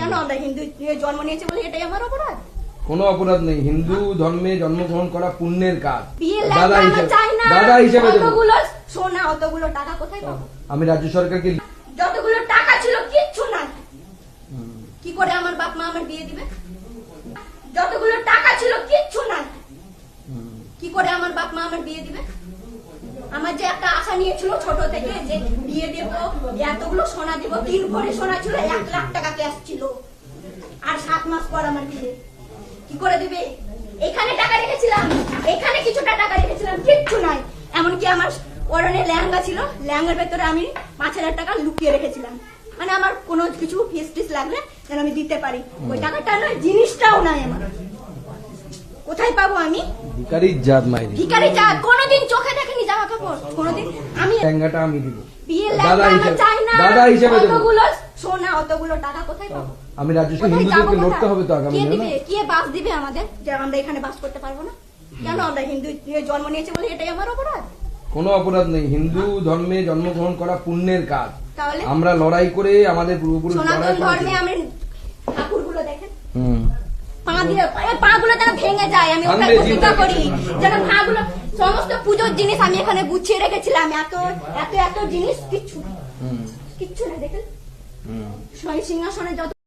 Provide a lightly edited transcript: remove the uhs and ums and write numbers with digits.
কেন আমরা হিন্দু জন্ম নিয়েছি বলে এটাই আমার অপরাধ? কোনো অপরাধ নেই, হিন্দু ধর্মে জন্মগ্রহণ করা পুণ্যের কাজ। দাদা হিসেবে দেবো। অতগুলো সোনা, অতগুলো টাকা কোথায় পাবো? আমি রাজ্য সরকারকে যতগুলো টাকা ছিল কিচ্ছু নাই। কি করে আমার বাপ মা আমার বিয়ে দিবে? যতগুলো টাকা ছিল কিচ্ছু নাই। কি করে আমার বাপ মা আমার বিয়ে দিবে? আমার যে একটা আশা নিয়েছিল ছোট থেকে যে বিয়ে দেব, এতগুলো সোনা দেব, 3 ভরি সোনা ছিল, 1 লাখ টাকা ক্যাশ ছিল, আর 7 মাস পর আমার বিয়ে। কি করে দিবে? এখানে টাকা রেখেছিলাম, এখানে কিছুটা টাকা রেখেছিলাম, কিচ্ছু নাই। এমনকি আমার পরনে লেহেঙ্গা ছিল, লেহেঙ্গার ভেতরে আমি 5,000 টাকা লুকিয়ে রেখেছিলাম, মানে আমার কোনো কিছু ফিস টিস লাগলে যেন আমি দিতে পারি। ওই টাকাটা নয়, জিনিসটাও নাই আমার। কোথায় পাবো আমি? ভিখারি জাত মাইরি, ভিখারি জাত। কোনোদিন চোখে দেখেনি জামা কাপড়, কোনোদিন। আমি লেহেঙ্গাটা আমি দিব, বিয়ের লেহেঙ্গা চাই না, দাদা হিসেবে দেবো। অতগুলো সোনা, অতগুলো টাকা কোথায় পাবো? আমি রাজ্য হিন্দুদেরকে লড়তে হবে তো আগামী কে দিনে। দিবে? কে বাস দিবে আমাদের যে আমরা এখানে বাস করতে পারবো না? কেন আমরা হিন্দু জন্ম নিয়েছি বলে এটাই আমার অপরাধ? কোনো অপরাধ নেই, হিন্দু ধর্মে জন্মগ্রহণ করা পুণ্যের কাজ। তাহলে আমরা লড়াই করে আমাদের পূর্বপুরুষ সনাতন ধর্মে আমি ঠাকুরগুলো দেখেন, হুম, পাগুলো যেন ভেঙে যায়, আমি ওটা প্রতিজ্ঞা করি যেন পাগুলো, সমস্ত পুজোর জিনিস আমি এখানে গুছিয়ে রেখেছিলাম, এত এত এত জিনিস কিচ্ছু না, কিচ্ছু না। দেখেন সিংহাসনে যত